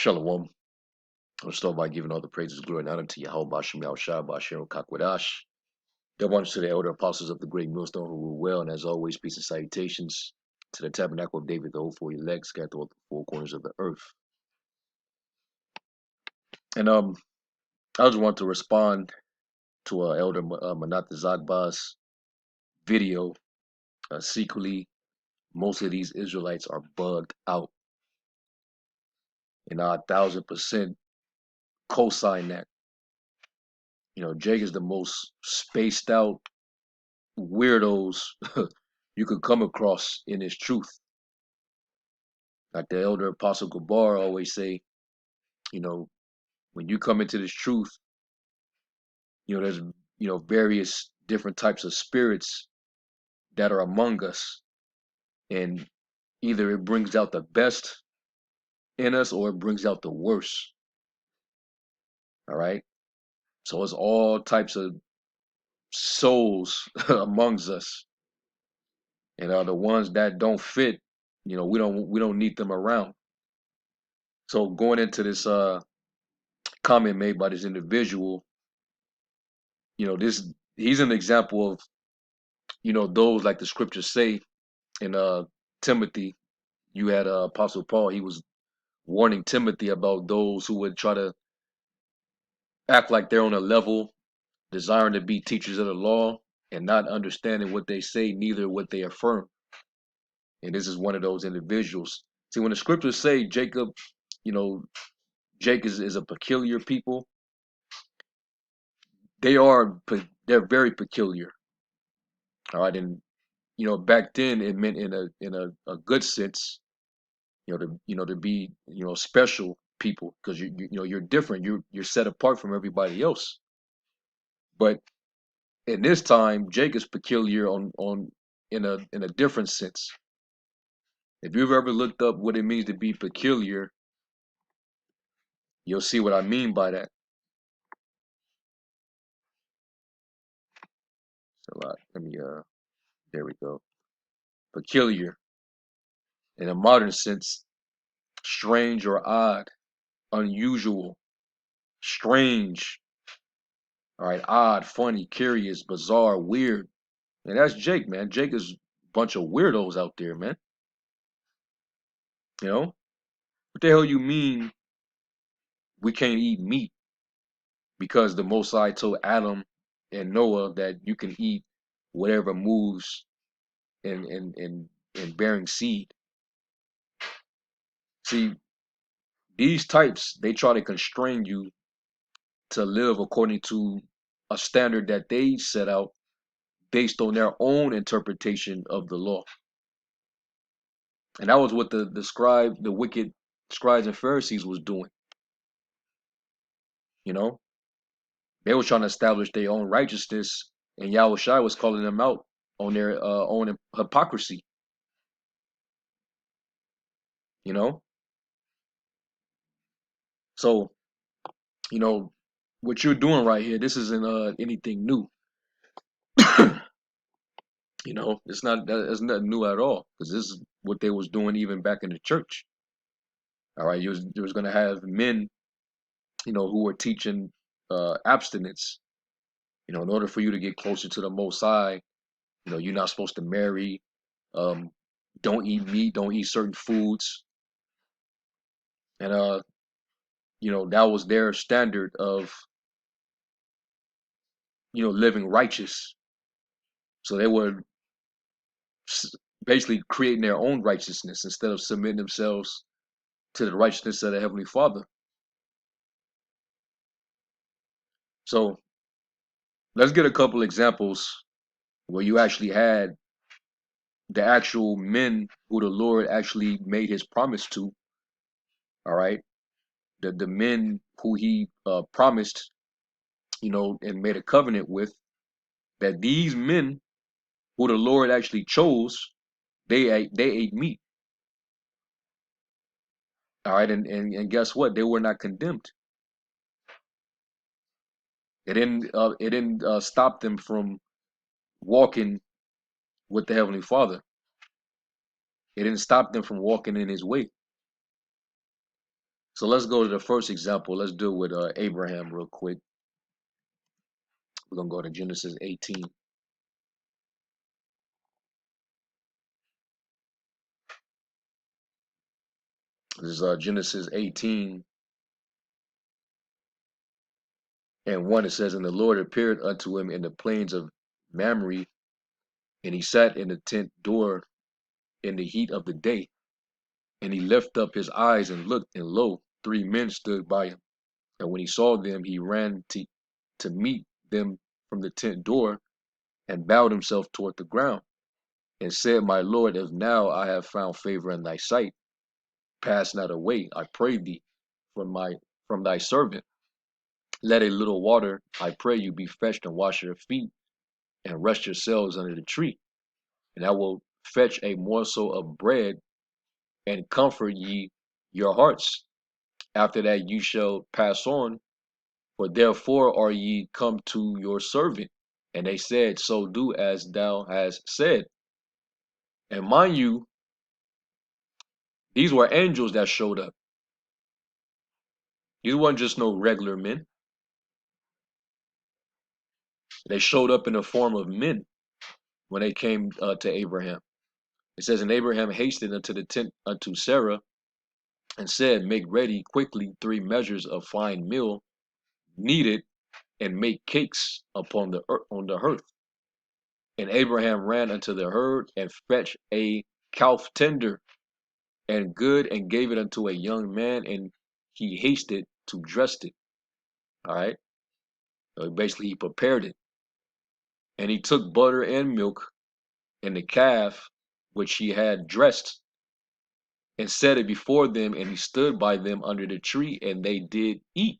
Shalom. I'll start by giving all the praises, glory, and honor to Yahweh Bashem Yahushua Bashem Kakwadash. Double honors to the elder apostles of the great millstone who rule well, and as always, peace and salutations to the tabernacle of David, the whole four elect, scattered throughout the four corners of the earth. And I just want to respond to Elder Manat Zagbaz's video. Secretly, most of these Israelites are bugged out, and I 1,000% co-sign that. Jake is the most spaced out weirdos you could come across in his truth. Like the elder apostle Gabar always say, when you come into this truth, there's various different types of spirits that are among us, and either it brings out the best in us or it brings out the worst. All right. So it's all types of souls amongst us, and the ones that don't fit, we don't need them around. So going into this comment made by this individual, he's an example of, those, like the scriptures say in Timothy. You had Apostle Paul. He was warning Timothy about those who would try to act like they're on a level, desiring to be teachers of the law and not understanding what they say, neither what they affirm. And this is one of those individuals. See, when the scriptures say Jacob, Jake is a peculiar people, they're very peculiar. All right, and back then it meant in a good sense, to be special people, because you're different, you're set apart from everybody else. But in this time, Jake is peculiar in a different sense. If you've ever looked up what it means to be peculiar, you'll see what I mean by that. So let me there we go. Peculiar in a modern sense, strange or odd, unusual, strange. All right, odd, funny, curious, bizarre, weird. And that's Jake, man. Jake is a bunch of weirdos out there, man. What the hell you mean we can't eat meat? Because the Most High told Adam and Noah that you can eat whatever moves in bearing seed. See, these types, they try to constrain you to live according to a standard that they set out based on their own interpretation of the law. And that was what the wicked scribes and Pharisees was doing. They were trying to establish their own righteousness, and Yahushua was calling them out on their own hypocrisy. So, what you're doing right here, this isn't anything new. It's nothing new at all, because this is what they was doing even back in the church. All right, you was going to have men, who were teaching abstinence. In order for you to get closer to the Most High, you're not supposed to marry. Don't eat meat. Don't eat certain foods. And that was their standard of living righteous. So they were basically creating their own righteousness instead of submitting themselves to the righteousness of the Heavenly Father. So let's get a couple examples where you actually had the actual men who the Lord actually made his promise to. All right, the men who he promised, and made a covenant with, that these men who the Lord actually chose, they ate meat. All right, and guess what? They were not condemned. It didn't stop them from walking with the Heavenly Father. It didn't stop them from walking in his way. So let's go to the first example. Let's deal with Abraham real quick. We're going to go to Genesis 18. This is Genesis 18 and 1. It says, "And the Lord appeared unto him in the plains of Mamre, and he sat in the tent door in the heat of the day. And he lifted up his eyes and looked, and lo, 3 men stood by him. And when he saw them, he ran to meet them from the tent door, and bowed himself toward the ground, and said, My Lord, if now I have found favor in thy sight, pass not away, I pray thee, from thy servant. Let a little water, I pray you, be fetched, and wash your feet, and rest yourselves under the tree. And I will fetch a morsel of bread, and comfort ye your hearts. After that you shall pass on, for therefore are ye come to your servant. And they said, So do as thou hast said. And mind you, these were angels that showed up. These weren't just no regular men. They showed up in the form of men when they came to Abraham. It says, And Abraham hastened unto the tent unto Sarah, and said, Make ready quickly 3 measures of fine meal, knead it, and make cakes on the hearth. And Abraham ran unto the herd, and fetched a calf tender and good, and gave it unto a young man, and he hasted to dress it. All right. So basically, he prepared it. And he took butter and milk and the calf which he had dressed, and set it before them, and he stood by them under the tree, and they did eat.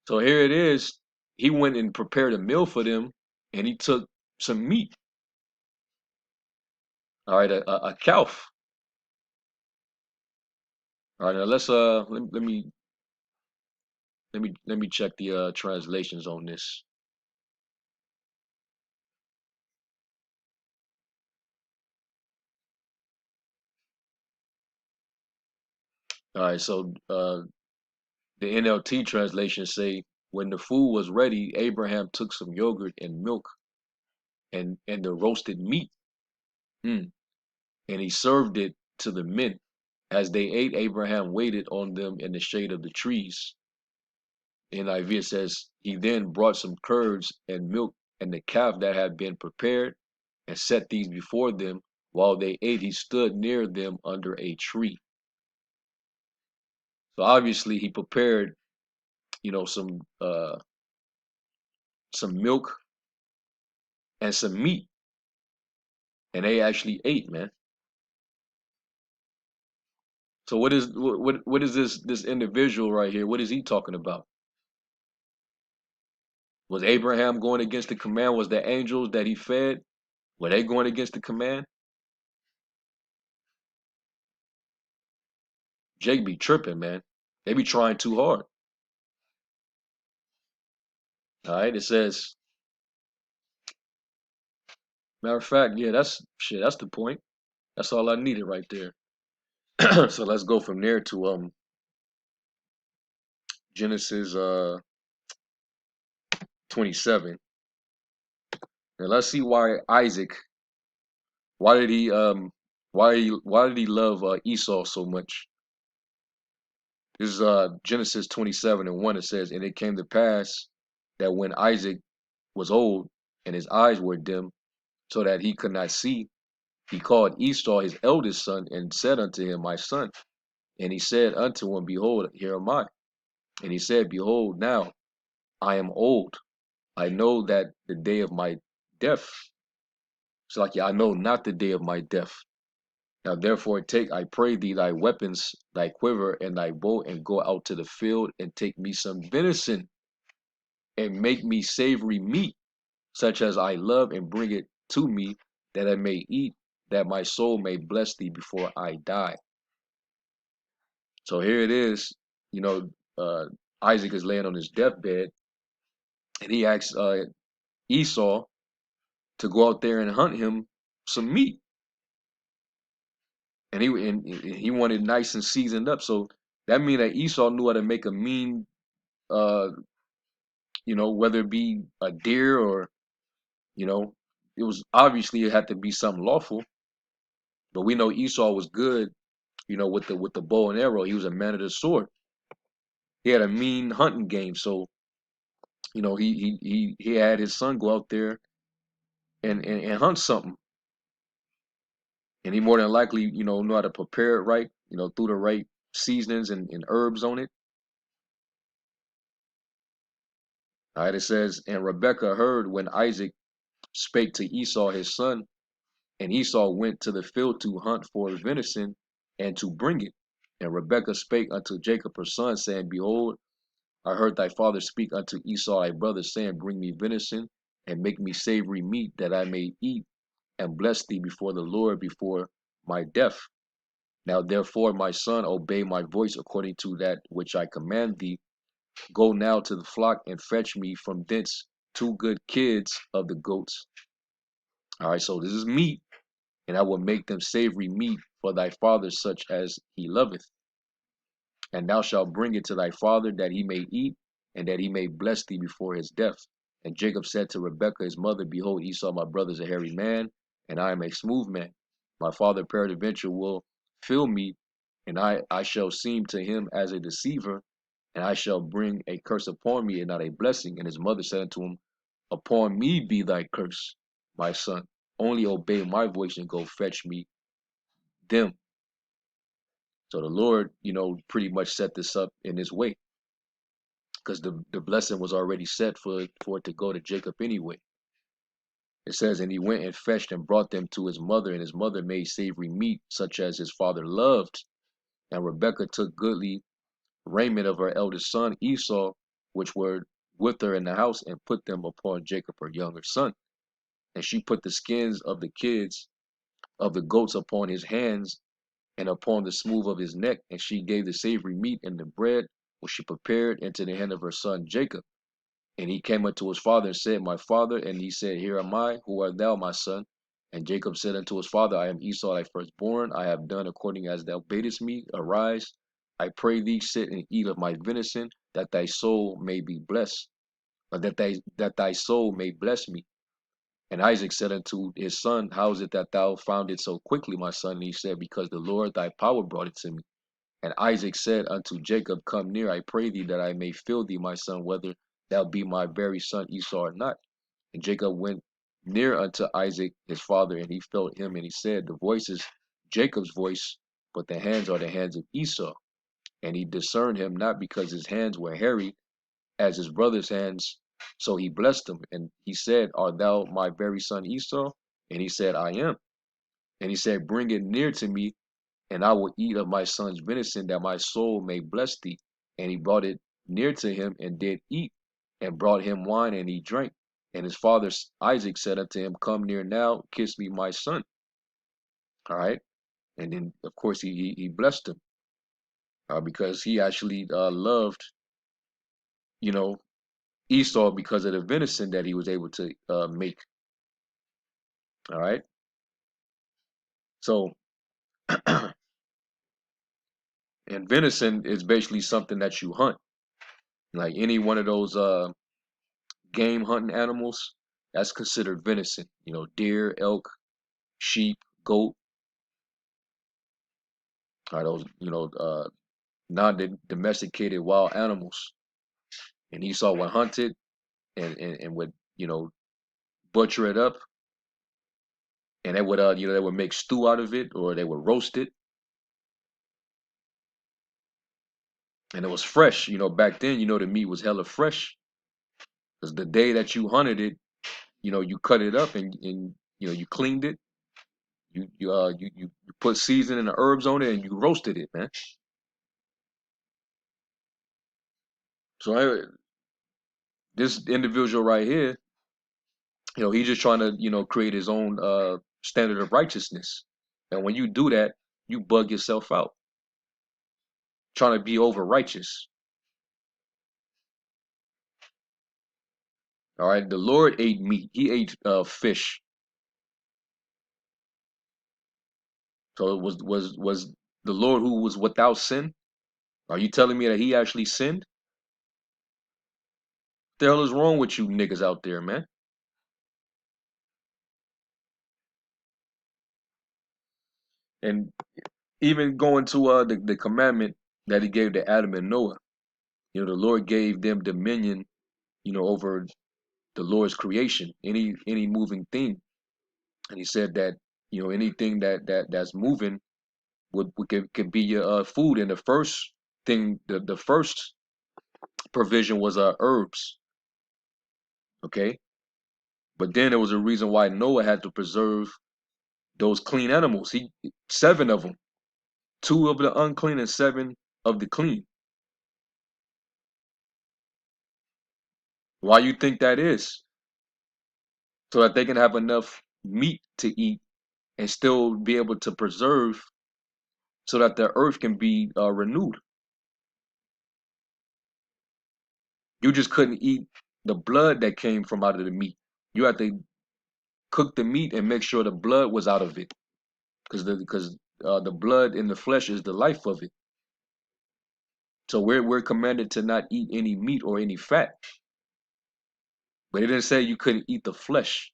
So here it is. He went and prepared a meal for them, and he took some meat. All right, a calf. All right, now let's let me check the translations on this. All right, so the NLT translation say, when the food was ready, Abraham took some yogurt and milk and the roasted meat, and he served it to the men. As they ate, Abraham waited on them in the shade of the trees. NIV it says, he then brought some curds and milk and the calf that had been prepared, and set these before them. While they ate, he stood near them under a tree. So obviously he prepared, some milk and some meat, and they actually ate, man. So what is this individual right here? What is he talking about? Was Abraham going against the command? Was the angels that he fed, were they going against the command? Jake be tripping, man. They be trying too hard. All right, it says, matter of fact, yeah, that's shit. That's the point. That's all I needed right there. So let's go from there to Genesis 27. And let's see why Isaac, why did he why did he love Esau so much? This is Genesis 27 and 1. It says, And it came to pass that when Isaac was old, and his eyes were dim, so that he could not see, he called Esau his eldest son, and said unto him, My son. And he said unto him, Behold, here am I. And he said, Behold, now I am old. I know that the day of my death. It's like, yeah, I know not the day of my death. Now therefore take, I pray thee, thy weapons, thy quiver, and thy bow, and go out to the field, and take me some venison, and make me savory meat, such as I love, and bring it to me, that I may eat, that my soul may bless thee before I die. So here it is, you know, Isaac is laying on his deathbed, and he asks Esau to go out there and hunt him some meat, and he wanted nice and seasoned up. So That means that Esau knew how to make a mean, uh, whether it be a deer or, you know, it was obviously it had to be something lawful. But we know Esau was good, with the bow and arrow. He was a man of the sword. He had a mean hunting game. So, he had his son go out there and hunt something. And he more than likely, know how to prepare it right, through the right seasonings and herbs on it. All right, it says, and Rebekah heard when Isaac spake to Esau his son, and Esau went to the field to hunt for venison and to bring it. And Rebekah spake unto Jacob her son, saying, Behold, I heard thy father speak unto Esau thy brother, saying, Bring me venison, and make me savory meat, that I may eat, and bless thee before the Lord before my death. Now therefore, my son, obey my voice according to that which I command thee. Go now to the flock, and fetch me from thence 2 good kids of the goats. All right, so this is meat, and I will make them savory meat for thy father, such as he loveth. And thou shalt bring it to thy father, that he may eat, and that he may bless thee before his death. And Jacob said to Rebekah his mother, Behold, Esau my brother is a hairy man, and I am a smooth man. My father peradventure will fill me, and I shall seem to him as a deceiver, and I shall bring a curse upon me, and not a blessing. And his mother said unto him, Upon me be thy curse, my son. Only obey my voice and go fetch me them. So the Lord, pretty much set this up in this way, because the blessing was already set for it to go to Jacob anyway. It says, and he went and fetched and brought them to his mother, and his mother made savory meat, such as his father loved. And Rebekah took goodly raiment of her eldest son Esau, which were with her in the house, and put them upon Jacob her younger son. And she put the skins of the kids of the goats upon his hands and upon the smooth of his neck, and she gave the savory meat and the bread which she prepared into the hand of her son Jacob. And he came unto his father and said, My father. And he said, Here am I. Who art thou, my son? And Jacob said unto his father, I am Esau thy firstborn. I have done according as thou badest me. Arise, I pray thee, sit and eat of my venison, that thy soul may be blessed, or that thy soul may bless me. And Isaac said unto his son, How is it that thou found it so quickly, my son? And he said, Because the Lord thy power brought it to me. And Isaac said unto Jacob, Come near, I pray thee, that I may feel thee, my son, whether thou be my very son Esau or not. And Jacob went near unto Isaac his father, and he felt him, and he said, The voice is Jacob's voice, but the hands are the hands of Esau. And he discerned him not, because his hands were hairy as his brother's hands. So he blessed him, and he said, Art thou my very son Esau? And he said, I am. And he said, Bring it near to me, and I will eat of my son's venison, that my soul may bless thee. And he brought it near to him, and did eat, and brought him wine, and he drank. And his father Isaac said unto him, Come near now, kiss me, my son. All right. And then, of course, he blessed him, because he actually loved, you know, Esau, because of the venison that he was able to make. All right. So, and venison is basically something that you hunt, like any one of those game hunting animals. That's considered venison. Deer, elk, sheep, goat, are those non-domesticated wild animals. And Esau would hunt it, and would butcher it up, and they would make stew out of it, or they would roast it, and it was fresh. Back then, the meat was hella fresh, because the day that you hunted it, you cut it up, and you cleaned it. You put seasoning and herbs on it, and you roasted it, man. So this individual right here, he's just trying to, create his own standard of righteousness. And when you do that, you bug yourself out, trying to be over righteous. All right. The Lord ate meat. He ate fish. So it was the Lord who was without sin. Are you telling me that he actually sinned? What the hell is wrong with you niggas out there, man? And even going to the commandment that he gave to Adam and Noah, the Lord gave them dominion, over the Lord's creation, any moving thing. And he said that, anything that's moving could be your food. And the first thing, the first provision was herbs, okay? But then there was a reason why Noah had to preserve those clean animals. He 7 of them, 2 of the unclean and 7 of the clean. Why you think that is? So that they can have enough meat to eat and still be able to preserve, so that the earth can be renewed. You just couldn't eat the blood that came from out of the meat. You had to cook the meat and make sure the blood was out of it, because the blood in the flesh is the life of it. So we're commanded to not eat any meat or any fat, but it didn't say you couldn't eat the flesh.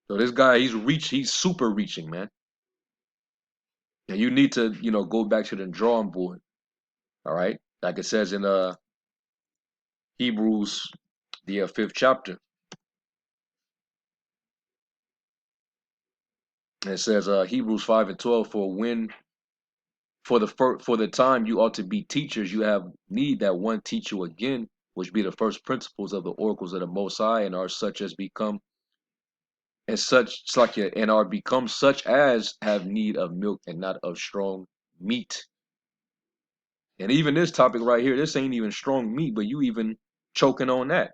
So this guy, he's super reaching, man. And you need to, go back to the drawing board. All right, like it says in Hebrews, the 5th chapter. And it says Hebrews 5:12, for the time you ought to be teachers, you have need that one teach you again, which be the first principles of the oracles of the Most High, and are such as become and are become such as have need of milk and not of strong meat. And even this topic right here, this ain't even strong meat, but you even choking on that,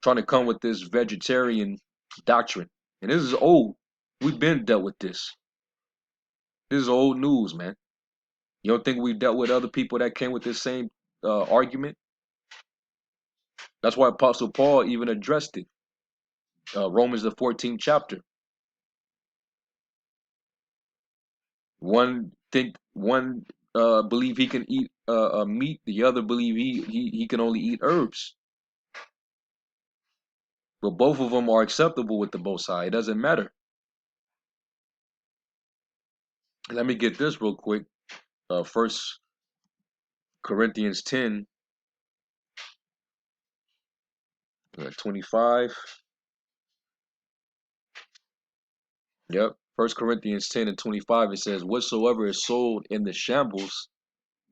trying to come with this vegetarian doctrine. And this is old. We've been dealt with this. This is old news, man. You don't think we dealt with other people that came with this same argument? That's why Apostle Paul even addressed it. Romans the 14th chapter. One believe he can eat meat. The other believe he can only eat herbs. But both of them are acceptable with the Most High. It doesn't matter. Let me get this real quick. 1 Corinthians 10, 25. Yep. 1 Corinthians 10 and 25. It says, whatsoever is sold in the shambles,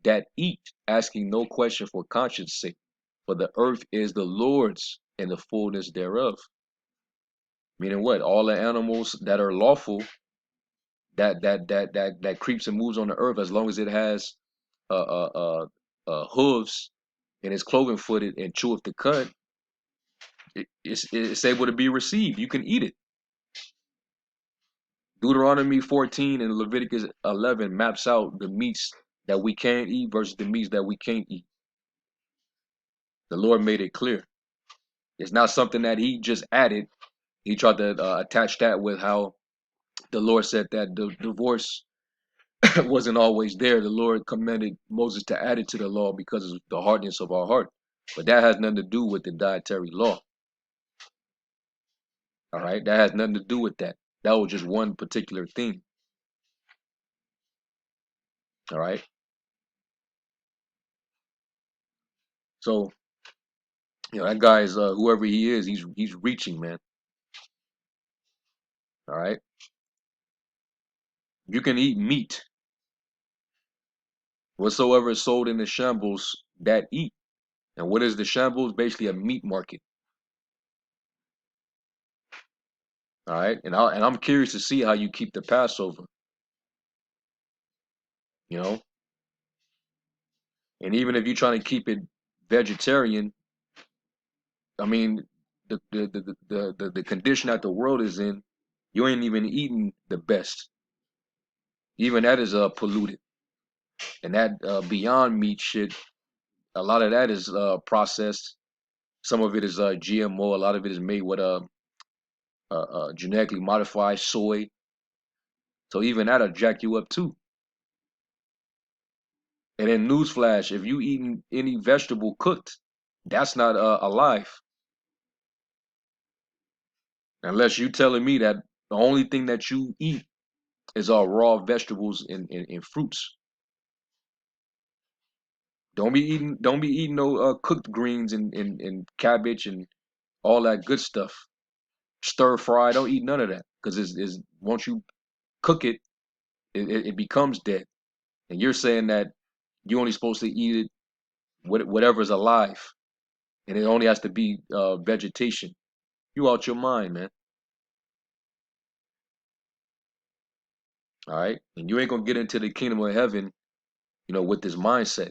that eat, asking no question for conscience sake, for the earth is the Lord's and the fullness thereof. Meaning what? All the animals that are lawful, that creeps and moves on the earth, as long as it has hooves and is cloven footed and cheweth the cud, it's able to be received. You can eat it. Deuteronomy 14 and Leviticus 11 maps out the meats that we can eat versus the meats that we can't eat. The Lord made it clear. It's not something that he just added. He tried to attach that with how the Lord said that the divorce wasn't always there. The Lord commanded Moses to add it to the law because of the hardness of our heart. But that has nothing to do with the dietary law. All right, that has nothing to do with that. That was just one particular thing. All right. So, that guy is whoever he is. He's reaching, man. All right. You can eat meat. Whatsoever is sold in the shambles, that eat. And what is the shambles? Basically a meat market. All right. And I'm curious to see how you keep the Passover. You know. And even if you're trying to keep it vegetarian, I mean, the condition that the world is in, you ain't even eating the best. Even that is polluted, and that Beyond Meat shit, a lot of that is processed. Some of it is GMO. A lot of it is made with genetically modified soy. So even that'll jack you up too. And then newsflash, if you eating any vegetable cooked, that's not alive. Unless you telling me that the only thing that you eat is all raw vegetables and fruits. Don't be eating no cooked greens and cabbage and all that good stuff. Stir fry, don't eat none of that. Because it's once you cook it, it becomes dead. And you're saying that you're only supposed to eat it whatever's alive. And it only has to be vegetation. You out your mind, man. All right. And you ain't gonna get into the kingdom of heaven, with this mindset.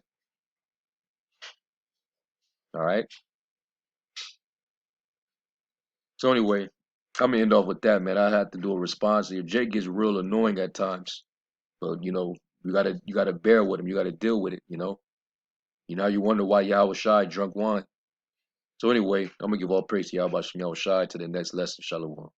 All right. So anyway, I'm gonna end off with that, man. I have to do a response here. Jake gets real annoying at times, but you gotta bear with him. You gotta deal with it. You wonder why Yahweh Shai drunk wine. So anyway, I'm gonna give all praise to Yahweh Shem Yahweh Shai to the next lesson. Shalom.